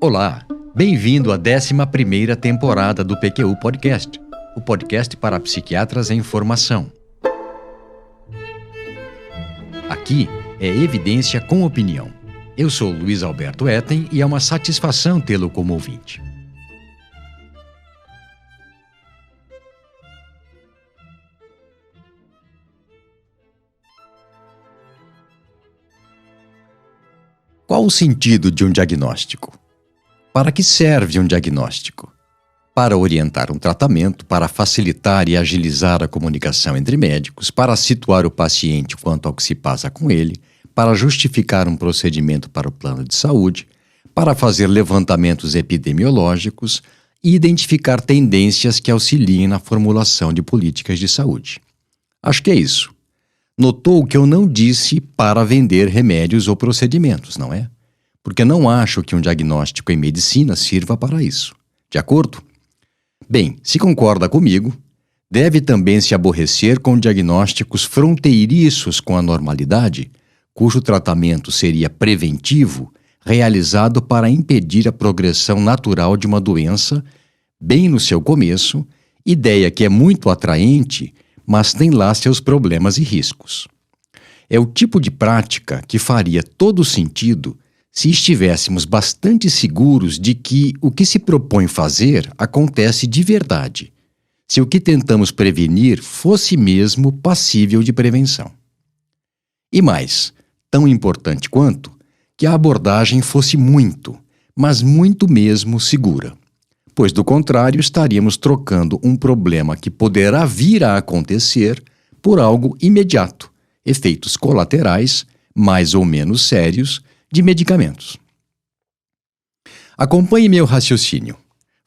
Olá, bem-vindo à 11ª temporada do PQU Podcast, o podcast para psiquiatras em formação. Aqui é evidência com opinião. Eu sou Luiz Alberto Etten e é uma satisfação tê-lo como ouvinte. Qual o sentido de um diagnóstico? Para que serve um diagnóstico? Para orientar um tratamento, para facilitar e agilizar a comunicação entre médicos, para situar o paciente quanto ao que se passa com ele, para justificar um procedimento para o plano de saúde, para fazer levantamentos epidemiológicos e identificar tendências que auxiliem na formulação de políticas de saúde. Acho que é isso. Notou que eu não disse para vender remédios ou procedimentos, não é? Porque não acho que um diagnóstico em medicina sirva para isso. De acordo? Bem, se concorda comigo, deve também se aborrecer com diagnósticos fronteiriços com a normalidade, cujo tratamento seria preventivo, realizado para impedir a progressão natural de uma doença, bem no seu começo, ideia que é muito atraente, mas tem lá seus problemas e riscos. É o tipo de prática que faria todo sentido se estivéssemos bastante seguros de que o que se propõe fazer acontece de verdade, se o que tentamos prevenir fosse mesmo passível de prevenção. E mais, tão importante quanto, que a abordagem fosse muito, mas muito mesmo segura, pois do contrário estaríamos trocando um problema que poderá vir a acontecer por algo imediato, efeitos colaterais, mais ou menos sérios, de medicamentos. Acompanhe meu raciocínio.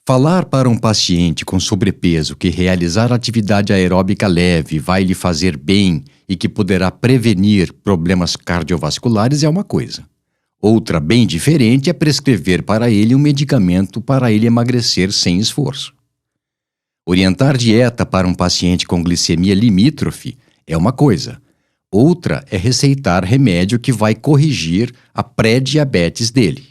Falar para um paciente com sobrepeso que realizar atividade aeróbica leve vai lhe fazer bem e que poderá prevenir problemas cardiovasculares é uma coisa. Outra bem diferente é prescrever para ele um medicamento para ele emagrecer sem esforço. Orientar dieta para um paciente com glicemia limítrofe é uma coisa. Outra é receitar remédio que vai corrigir a pré-diabetes dele.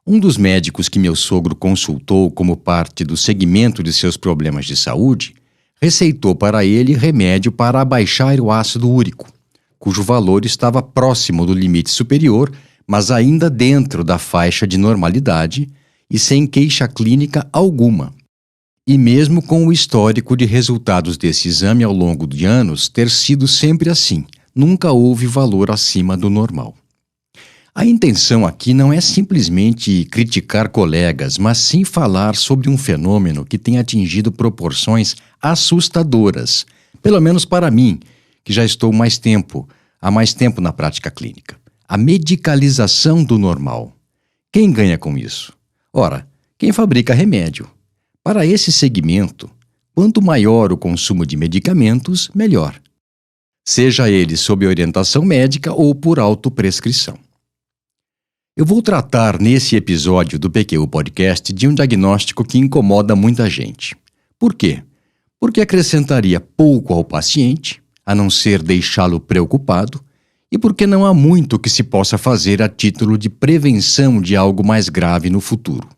Um dos médicos que meu sogro consultou como parte do segmento de seus problemas de saúde, receitou para ele remédio para abaixar o ácido úrico, cujo valor estava próximo do limite superior, mas ainda dentro da faixa de normalidade e sem queixa clínica alguma. E mesmo com o histórico de resultados desse exame ao longo de anos ter sido sempre assim, nunca houve valor acima do normal. A intenção aqui não é simplesmente criticar colegas, mas sim falar sobre um fenômeno que tem atingido proporções assustadoras, pelo menos para mim, que já estou há mais tempo na prática clínica. A medicalização do normal. Quem ganha com isso? Ora, quem fabrica remédio. Para esse segmento, quanto maior o consumo de medicamentos, melhor. Seja ele sob orientação médica ou por autoprescrição. Eu vou tratar nesse episódio do PQU Podcast de um diagnóstico que incomoda muita gente. Por quê? Porque acrescentaria pouco ao paciente, a não ser deixá-lo preocupado, e porque não há muito que se possa fazer a título de prevenção de algo mais grave no futuro.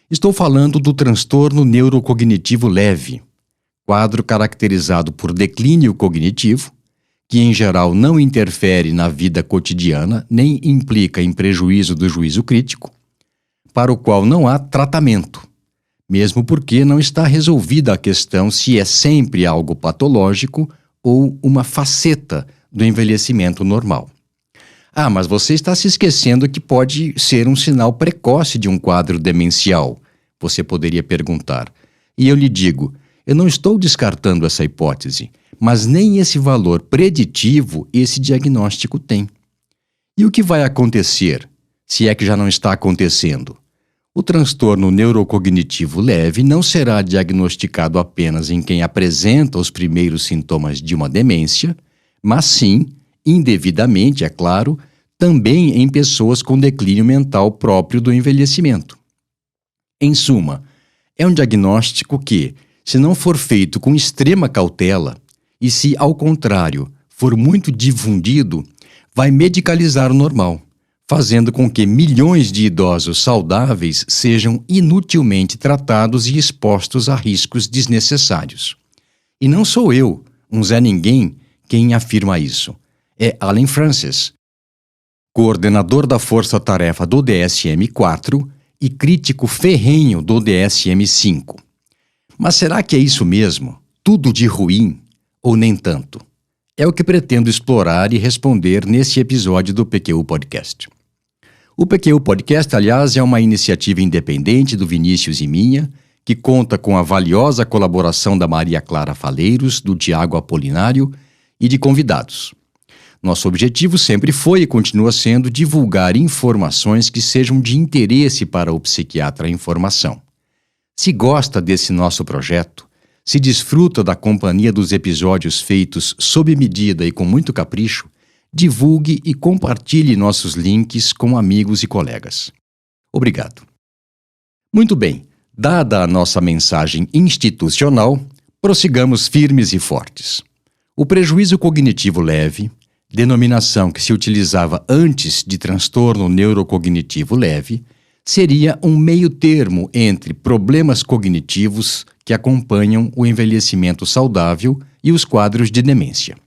Estou falando do transtorno neurocognitivo leve, quadro caracterizado por declínio cognitivo, que em geral não interfere na vida cotidiana nem implica em prejuízo do juízo crítico, para o qual não há tratamento, mesmo porque não está resolvida a questão se é sempre algo patológico ou uma faceta do envelhecimento normal. Ah, mas você está se esquecendo que pode ser um sinal precoce de um quadro demencial, você poderia perguntar. E eu lhe digo, eu não estou descartando essa hipótese, mas nem esse valor preditivo esse diagnóstico tem. E o que vai acontecer, se é que já não está acontecendo? O transtorno neurocognitivo leve não será diagnosticado apenas em quem apresenta os primeiros sintomas de uma demência, mas sim, indevidamente, é claro, também em pessoas com declínio mental próprio do envelhecimento. Em suma, é um diagnóstico que, se não for feito com extrema cautela, e se, ao contrário, for muito difundido, vai medicalizar o normal, fazendo com que milhões de idosos saudáveis sejam inutilmente tratados e expostos a riscos desnecessários. E não sou eu, um Zé Ninguém, quem afirma isso. É Allen Frances, coordenador da força-tarefa do DSM-4 e crítico ferrenho do DSM-5. Mas será que é isso mesmo? Tudo de ruim? Ou nem tanto? É o que pretendo explorar e responder nesse episódio do PQU Podcast. O PQU Podcast, aliás, é uma iniciativa independente do Vinícius e minha, que conta com a valiosa colaboração da Maria Clara Faleiros, do Tiago Apolinário e de convidados. Nosso objetivo sempre foi e continua sendo divulgar informações que sejam de interesse para o psiquiatra em formação. Se gosta desse nosso projeto, se desfruta da companhia dos episódios feitos sob medida e com muito capricho, divulgue e compartilhe nossos links com amigos e colegas. Obrigado. Muito bem, dada a nossa mensagem institucional, prossigamos firmes e fortes. O prejuízo cognitivo leve, denominação que se utilizava antes de transtorno neurocognitivo leve, seria um meio-termo entre problemas cognitivos que acompanham o envelhecimento saudável e os quadros de demência.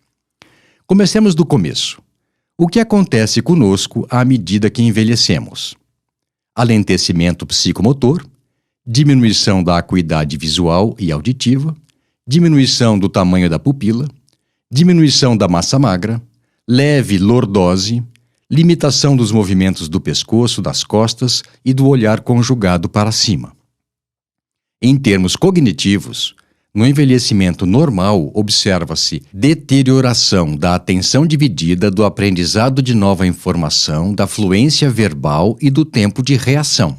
Comecemos do começo. O que acontece conosco à medida que envelhecemos? Alentecimento psicomotor, diminuição da acuidade visual e auditiva, diminuição do tamanho da pupila, diminuição da massa magra, leve lordose, limitação dos movimentos do pescoço, das costas e do olhar conjugado para cima. Em termos cognitivos, no envelhecimento normal observa-se deterioração da atenção dividida, do aprendizado de nova informação, da fluência verbal e do tempo de reação.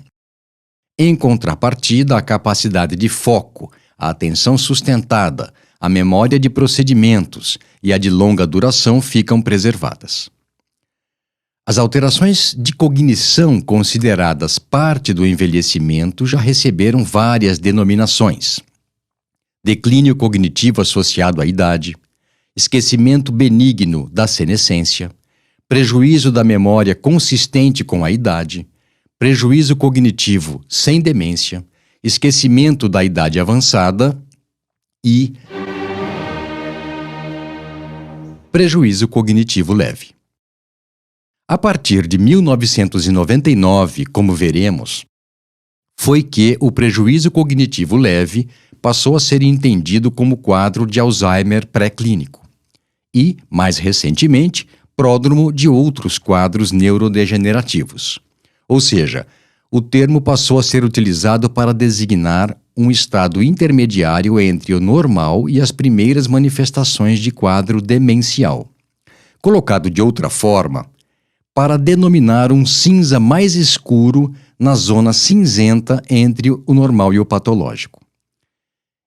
Em contrapartida, a capacidade de foco, a atenção sustentada, a memória de procedimentos e a de longa duração ficam preservadas. As alterações de cognição consideradas parte do envelhecimento já receberam várias denominações: declínio cognitivo associado à idade, esquecimento benigno da senescência, prejuízo da memória consistente com a idade, prejuízo cognitivo sem demência, esquecimento da idade avançada e prejuízo cognitivo leve. A partir de 1999, como veremos, foi que o prejuízo cognitivo leve passou a ser entendido como quadro de Alzheimer pré-clínico e, mais recentemente, pródromo de outros quadros neurodegenerativos. Ou seja, o termo passou a ser utilizado para designar um estado intermediário entre o normal e as primeiras manifestações de quadro demencial. Colocado de outra forma, para denominar um cinza mais escuro na zona cinzenta entre o normal e o patológico.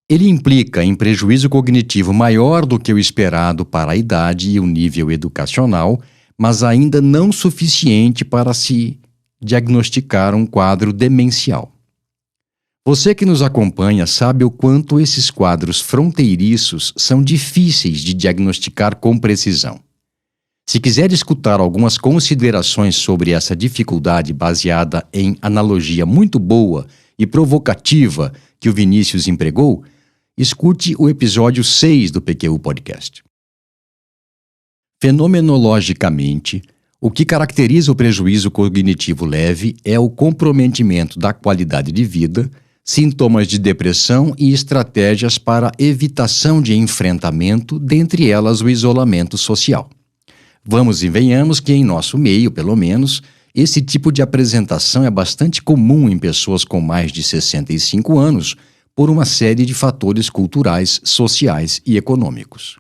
Ele implica em prejuízo cognitivo maior do que o esperado para a idade e o nível educacional, mas ainda não suficiente para se diagnosticar um quadro demencial. Você que nos acompanha sabe o quanto esses quadros fronteiriços são difíceis de diagnosticar com precisão. Se quiser escutar algumas considerações sobre essa dificuldade baseada em analogia muito boa e provocativa que o Vinícius empregou, escute o episódio 6 do PQU Podcast. Fenomenologicamente, o que caracteriza o prejuízo cognitivo leve é o comprometimento da qualidade de vida, sintomas de depressão e estratégias para evitação de enfrentamento, dentre elas o isolamento social. Vamos e venhamos que, em nosso meio, pelo menos, esse tipo de apresentação é bastante comum em pessoas com mais de 65 anos, por uma série de fatores culturais, sociais e econômicos.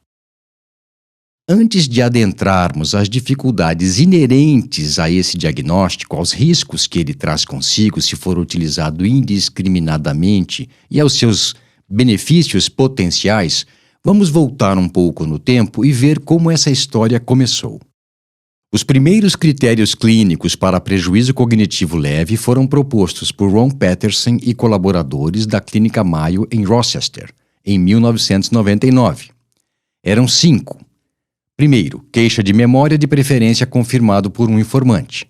Antes de adentrarmos as dificuldades inerentes a esse diagnóstico, aos riscos que ele traz consigo se for utilizado indiscriminadamente e aos seus benefícios potenciais, vamos voltar um pouco no tempo e ver como essa história começou. Os primeiros critérios clínicos para prejuízo cognitivo leve foram propostos por Ron Peterson e colaboradores da Clínica Mayo em Rochester, em 1999. Eram 5. Primeiro, queixa de memória de preferência confirmado por um informante.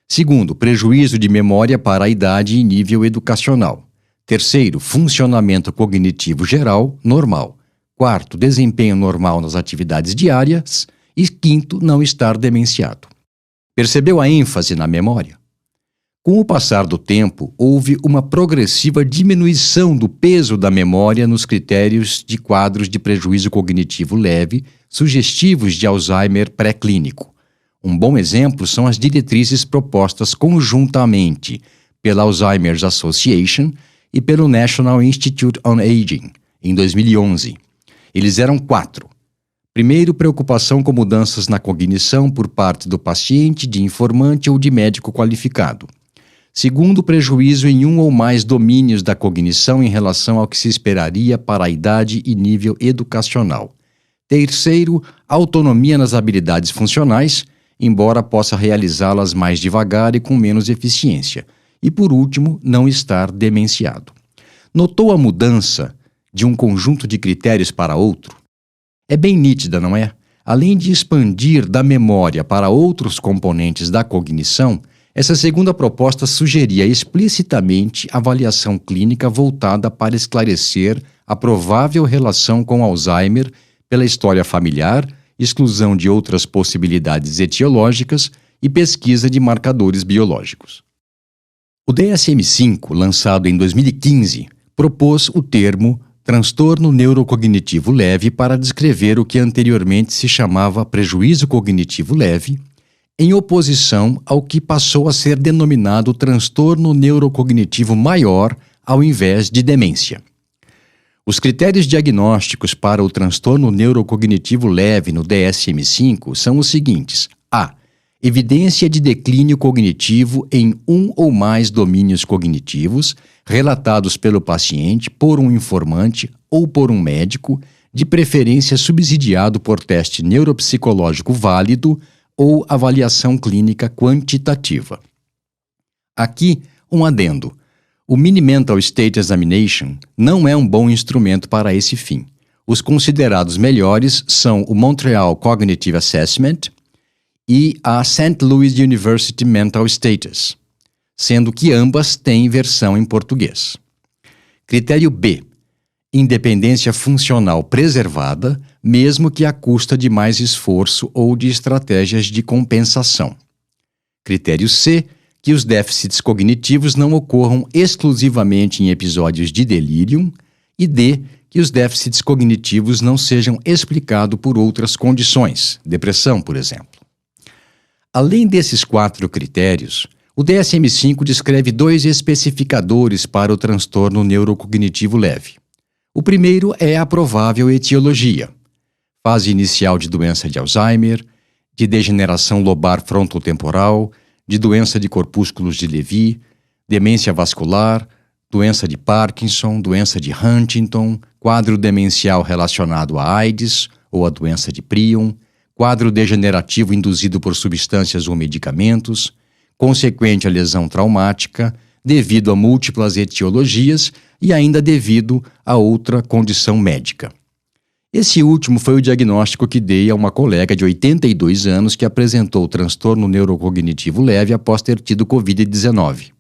Segundo, prejuízo de memória para a idade e nível educacional. Terceiro, funcionamento cognitivo geral, normal. Quarto, desempenho normal nas atividades diárias. E quinto, não estar demenciado. Percebeu a ênfase na memória? Com o passar do tempo, houve uma progressiva diminuição do peso da memória nos critérios de quadros de prejuízo cognitivo leve, sugestivos de Alzheimer pré-clínico. Um bom exemplo são as diretrizes propostas conjuntamente pela Alzheimer's Association e pelo National Institute on Aging, em 2011. Eles eram 4. Primeiro, preocupação com mudanças na cognição por parte do paciente, de informante ou de médico qualificado. Segundo, prejuízo em um ou mais domínios da cognição em relação ao que se esperaria para a idade e nível educacional. Terceiro, autonomia nas habilidades funcionais, embora possa realizá-las mais devagar e com menos eficiência. E, por último, não estar demenciado. Notou a mudança de um conjunto de critérios para outro? É bem nítida, não é? Além de expandir da memória para outros componentes da cognição, essa segunda proposta sugeria explicitamente avaliação clínica voltada para esclarecer a provável relação com Alzheimer pela história familiar, exclusão de outras possibilidades etiológicas e pesquisa de marcadores biológicos. O DSM-5, lançado em 2015, propôs o termo transtorno neurocognitivo leve para descrever o que anteriormente se chamava prejuízo cognitivo leve, em oposição ao que passou a ser denominado transtorno neurocognitivo maior ao invés de demência. Os critérios diagnósticos para o transtorno neurocognitivo leve no DSM-5 são os seguintes: A. Evidência de declínio cognitivo em um ou mais domínios cognitivos, relatados pelo paciente por um informante ou por um médico, de preferência subsidiado por teste neuropsicológico válido ou avaliação clínica quantitativa. Aqui, um adendo. O Mini-Mental State Examination não é um bom instrumento para esse fim. Os considerados melhores são o Montreal Cognitive Assessment e a St. Louis University Mental Status, sendo que ambas têm versão em português. Critério B. Independência funcional preservada, mesmo que à custa de mais esforço ou de estratégias de compensação. Critério C. Que os déficits cognitivos não ocorram exclusivamente em episódios de delírio. E D. Que os déficits cognitivos não sejam explicados por outras condições, depressão, por exemplo. Além desses 4 critérios, o DSM-5 descreve 2 especificadores para o transtorno neurocognitivo leve. O primeiro é a provável etiologia: fase inicial de doença de Alzheimer, de degeneração lobar frontotemporal, de doença de corpúsculos de Levy, demência vascular, doença de Parkinson, doença de Huntington, quadro demencial relacionado à AIDS ou à doença de Prion, quadro degenerativo induzido por substâncias ou medicamentos, consequente à lesão traumática, devido a múltiplas etiologias e ainda devido a outra condição médica. Esse último foi o diagnóstico que dei a uma colega de 82 anos que apresentou transtorno neurocognitivo leve após ter tido Covid-19.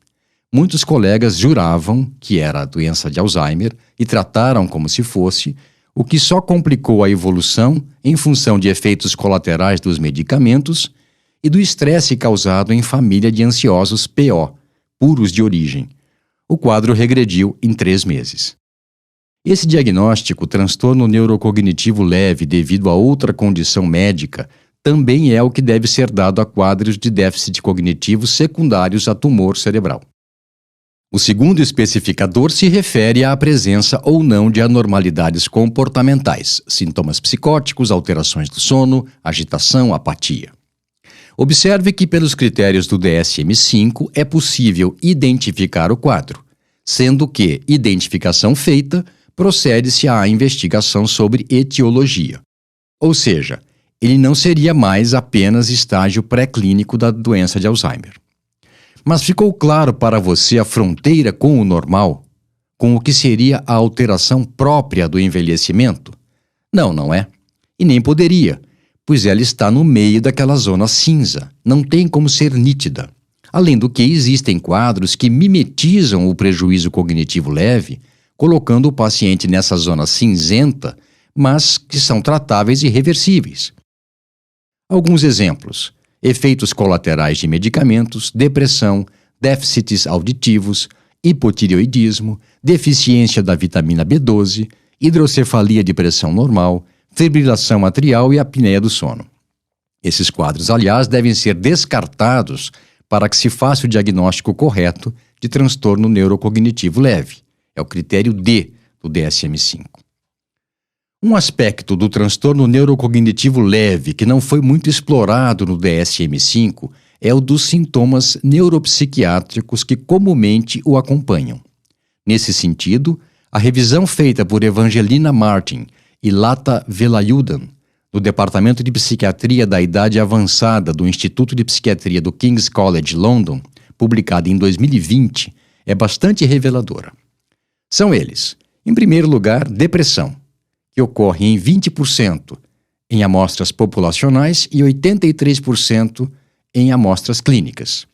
Muitos colegas juravam que era a doença de Alzheimer e trataram como se fosse, o que só complicou a evolução em função de efeitos colaterais dos medicamentos e do estresse causado em família de ansiosos PO, puros de origem. O quadro regrediu em 3 meses. Esse diagnóstico, transtorno neurocognitivo leve devido a outra condição médica, também é o que deve ser dado a quadros de déficit cognitivo secundários a tumor cerebral. O segundo especificador se refere à presença ou não de anormalidades comportamentais, sintomas psicóticos, alterações do sono, agitação, apatia. Observe que pelos critérios do DSM-5 é possível identificar o quadro, sendo que, identificação feita, procede-se à investigação sobre etiologia. Ou seja, ele não seria mais apenas estágio pré-clínico da doença de Alzheimer. Mas ficou claro para você a fronteira com o normal? Com o que seria a alteração própria do envelhecimento? Não, não é. E nem poderia, pois ela está no meio daquela zona cinza, não tem como ser nítida. Além do que, existem quadros que mimetizam o prejuízo cognitivo leve, colocando o paciente nessa zona cinzenta, mas que são tratáveis e reversíveis. Alguns exemplos: efeitos colaterais de medicamentos, depressão, déficits auditivos, hipotireoidismo, deficiência da vitamina B12, hidrocefalia de pressão normal, fibrilação atrial e apneia do sono. Esses quadros, aliás, devem ser descartados para que se faça o diagnóstico correto de transtorno neurocognitivo leve. É o critério D do DSM-5. Um aspecto do transtorno neurocognitivo leve que não foi muito explorado no DSM-5 é o dos sintomas neuropsiquiátricos que comumente o acompanham. Nesse sentido, a revisão feita por Evangelina Martin e Lata Velayudan, do Departamento de Psiquiatria da Idade Avançada do Instituto de Psiquiatria do King's College London, publicada em 2020, é bastante reveladora. São eles, em primeiro lugar, depressão, que ocorre em 20% em amostras populacionais e 83% em amostras clínicas.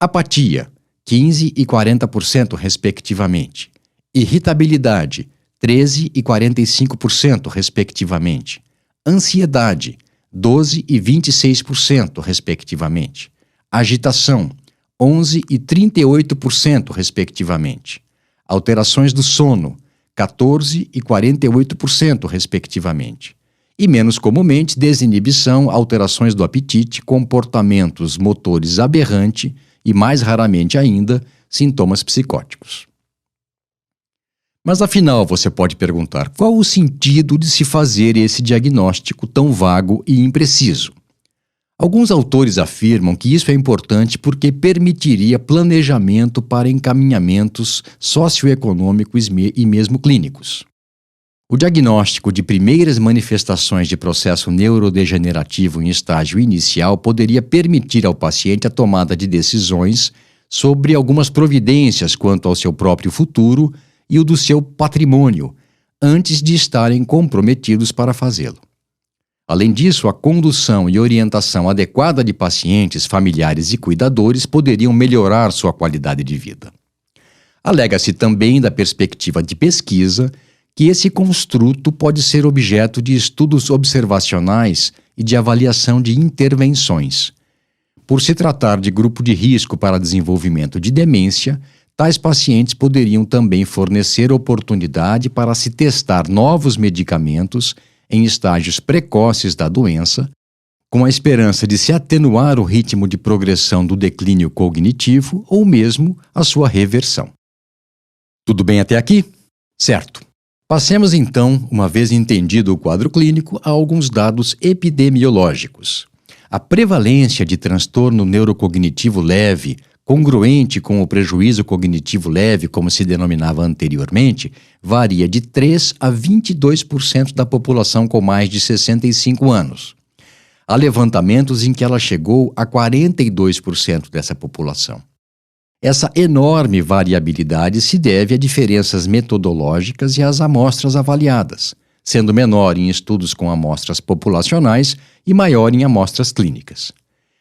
Apatia, 15% e 40%, respectivamente. Irritabilidade, 13% e 45%, respectivamente. Ansiedade, 12% e 26%, respectivamente. Agitação, 11% e 38%, respectivamente. Alterações do sono, 14% e 48%, respectivamente. E menos comumente, desinibição, alterações do apetite, comportamentos motores aberrantes e, mais raramente ainda, sintomas psicóticos. Mas afinal, você pode perguntar, qual o sentido de se fazer esse diagnóstico tão vago e impreciso? Alguns autores afirmam que isso é importante porque permitiria planejamento para encaminhamentos socioeconômicos e mesmo clínicos. O diagnóstico de primeiras manifestações de processo neurodegenerativo em estágio inicial poderia permitir ao paciente a tomada de decisões sobre algumas providências quanto ao seu próprio futuro e o do seu patrimônio, antes de estarem comprometidos para fazê-lo. Além disso, a condução e orientação adequada de pacientes, familiares e cuidadores poderiam melhorar sua qualidade de vida. Alega-se também, da perspectiva de pesquisa, que esse construto pode ser objeto de estudos observacionais e de avaliação de intervenções. Por se tratar de grupo de risco para desenvolvimento de demência, tais pacientes poderiam também fornecer oportunidade para se testar novos medicamentos em estágios precoces da doença, com a esperança de se atenuar o ritmo de progressão do declínio cognitivo ou mesmo a sua reversão. Tudo bem até aqui? Certo. Passemos então, uma vez entendido o quadro clínico, a alguns dados epidemiológicos. A prevalência de transtorno neurocognitivo leve, congruente com o prejuízo cognitivo leve, como se denominava anteriormente, varia de 3% a 22% da população com mais de 65 anos. Há levantamentos em que ela chegou a 42% dessa população. Essa enorme variabilidade se deve a diferenças metodológicas e às amostras avaliadas, sendo menor em estudos com amostras populacionais e maior em amostras clínicas.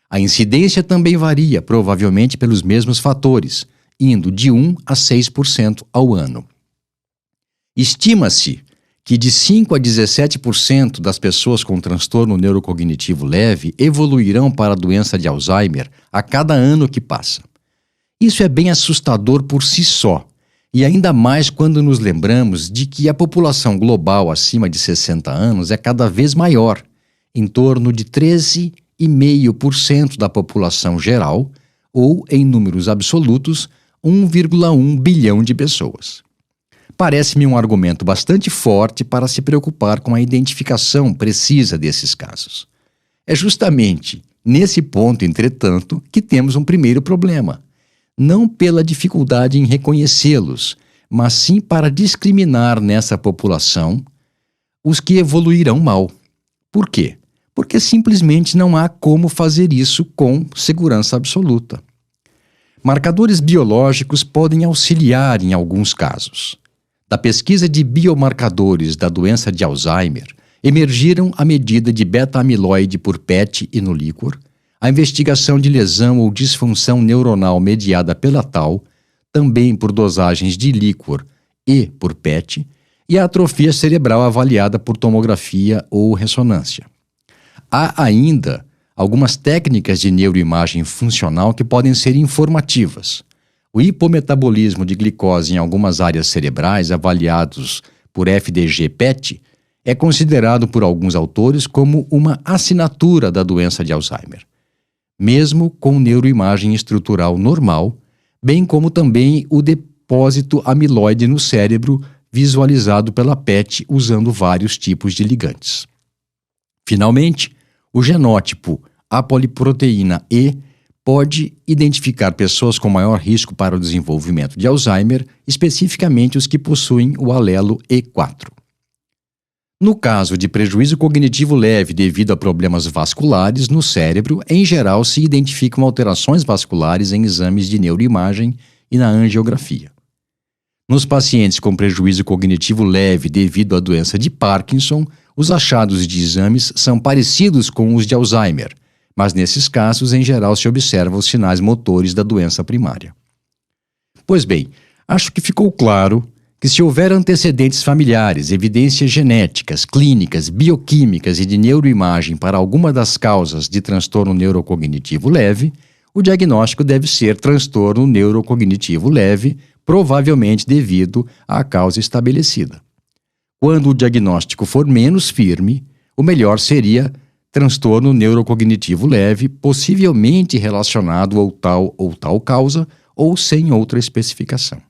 A incidência também varia, provavelmente pelos mesmos fatores, indo de 1% a 6% ao ano. Estima-se que de 5% a 17% das pessoas com transtorno neurocognitivo leve evoluirão para a doença de Alzheimer a cada ano que passa. Isso é bem assustador por si só, e ainda mais quando nos lembramos de que a população global acima de 60 anos é cada vez maior, em torno de 13,5% da população geral, ou, em números absolutos, 1,1 bilhão de pessoas. Parece-me um argumento bastante forte para se preocupar com a identificação precisa desses casos. É justamente nesse ponto, entretanto, que temos um primeiro problema. Não pela dificuldade em reconhecê-los, mas sim para discriminar nessa população os que evoluirão mal. Por quê? porque simplesmente não há como fazer isso com segurança absoluta. Marcadores biológicos podem auxiliar em alguns casos. Da pesquisa de biomarcadores da doença de Alzheimer, emergiram a medida de beta-amiloide por PET e no líquor, a investigação de lesão ou disfunção neuronal mediada pela tau, também por dosagens de líquor e por PET, e a atrofia cerebral avaliada por tomografia ou ressonância. Há ainda algumas técnicas de neuroimagem funcional que podem ser informativas. O hipometabolismo de glicose em algumas áreas cerebrais, avaliados por FDG-PET, é considerado por alguns autores como uma assinatura da doença de Alzheimer, mesmo com neuroimagem estrutural normal, bem como também o depósito amiloide no cérebro visualizado pela PET usando vários tipos de ligantes. Finalmente, o genótipo apoliproteína E pode identificar pessoas com maior risco para o desenvolvimento de Alzheimer, especificamente os que possuem o alelo E4. No caso de prejuízo cognitivo leve devido a problemas vasculares no cérebro, em geral se identificam alterações vasculares em exames de neuroimagem e na angiografia. Nos pacientes com prejuízo cognitivo leve devido à doença de Parkinson, os achados de exames são parecidos com os de Alzheimer, mas nesses casos, em geral, se observam os sinais motores da doença primária. Pois bem, acho que ficou claro que se houver antecedentes familiares, evidências genéticas, clínicas, bioquímicas e de neuroimagem para alguma das causas de transtorno neurocognitivo leve, o diagnóstico deve ser transtorno neurocognitivo leve, provavelmente devido à causa estabelecida. Quando o diagnóstico for menos firme, o melhor seria transtorno neurocognitivo leve, possivelmente relacionado ou tal causa, ou sem outra especificação.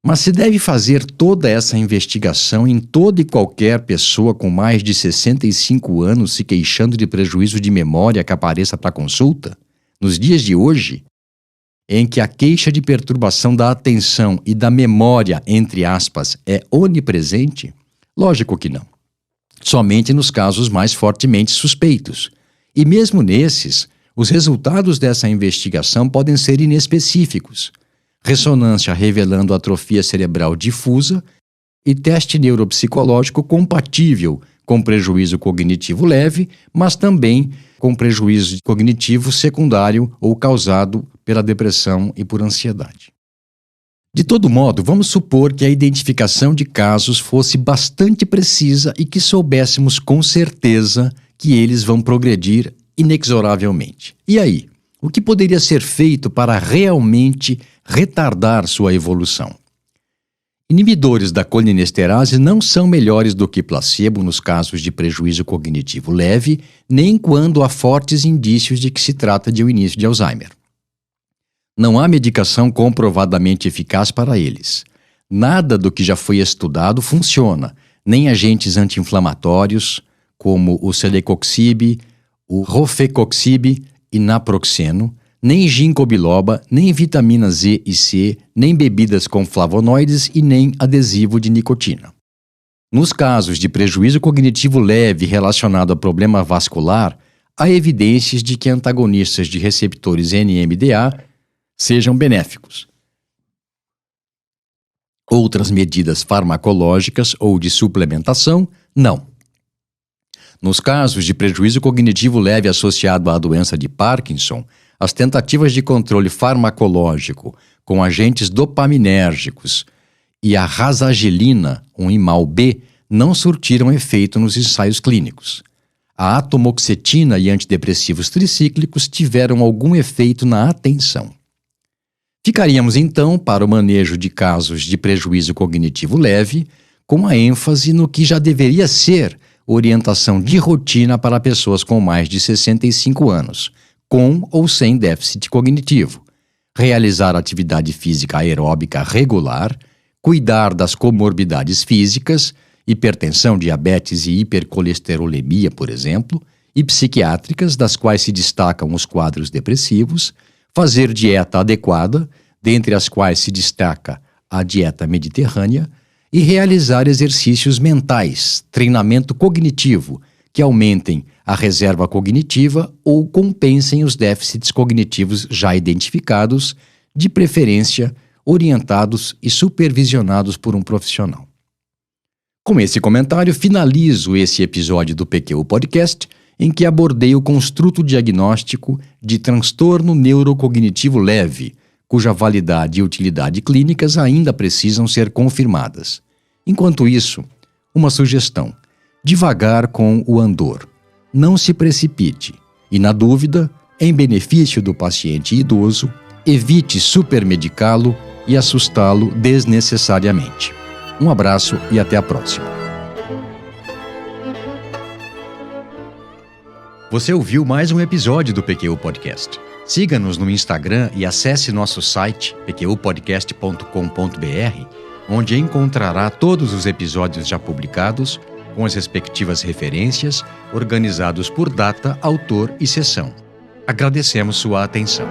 Mas se deve fazer toda essa investigação em toda e qualquer pessoa com mais de 65 anos se queixando de prejuízo de memória que apareça para consulta? Nos dias de hoje, em que a queixa de perturbação da atenção e da memória, entre aspas, é onipresente? Lógico que não. Somente nos casos mais fortemente suspeitos. E mesmo nesses, os resultados dessa investigação podem ser inespecíficos. Ressonância revelando atrofia cerebral difusa e teste neuropsicológico compatível com prejuízo cognitivo leve, mas também com prejuízo cognitivo secundário ou causado pela depressão e por ansiedade. De todo modo, vamos supor que a identificação de casos fosse bastante precisa e que soubéssemos com certeza que eles vão progredir inexoravelmente. E aí? O que poderia ser feito para realmente retardar sua evolução? Inibidores da colinesterase não são melhores do que placebo nos casos de prejuízo cognitivo leve, nem quando há fortes indícios de que se trata de um início de Alzheimer. Não há medicação comprovadamente eficaz para eles. Nada do que já foi estudado funciona, nem agentes anti-inflamatórios, como o celecoxib, o rofecoxib e naproxeno, nem ginkgo biloba, nem vitamina Z e C, nem bebidas com flavonoides e nem adesivo de nicotina. Nos casos de prejuízo cognitivo leve relacionado a problema vascular, há evidências de que antagonistas de receptores NMDA sejam benéficos. Outras medidas farmacológicas ou de suplementação, não. Nos casos de prejuízo cognitivo leve associado à doença de Parkinson, as tentativas de controle farmacológico com agentes dopaminérgicos e a rasagelina, um imal B, não surtiram efeito nos ensaios clínicos. A atomoxetina e antidepressivos tricíclicos tiveram algum efeito na atenção. Ficaríamos então para o manejo de casos de prejuízo cognitivo leve, com a ênfase no que já deveria ser orientação de rotina para pessoas com mais de 65 anos, com ou sem déficit cognitivo, realizar atividade física aeróbica regular, cuidar das comorbidades físicas, hipertensão, diabetes e hipercolesterolemia, por exemplo, e psiquiátricas, das quais se destacam os quadros depressivos, fazer dieta adequada, dentre as quais se destaca a dieta mediterrânea, e realizar exercícios mentais, treinamento cognitivo, que aumentem a reserva cognitiva ou compensem os déficits cognitivos já identificados, de preferência orientados e supervisionados por um profissional. Com esse comentário, finalizo esse episódio do PQU Podcast, em que abordei o construto diagnóstico de transtorno neurocognitivo leve, cuja validade e utilidade clínicas ainda precisam ser confirmadas. Enquanto isso, uma sugestão: devagar com o andor. Não se precipite e, na dúvida, em benefício do paciente idoso, evite supermedicá-lo e assustá-lo desnecessariamente. Um abraço e até a próxima. Você ouviu mais um episódio do PQU Podcast. Siga-nos no Instagram e acesse nosso site pqpodcast.com.br, onde encontrará todos os episódios já publicados, com as respectivas referências, organizados por data, autor e sessão. Agradecemos sua atenção.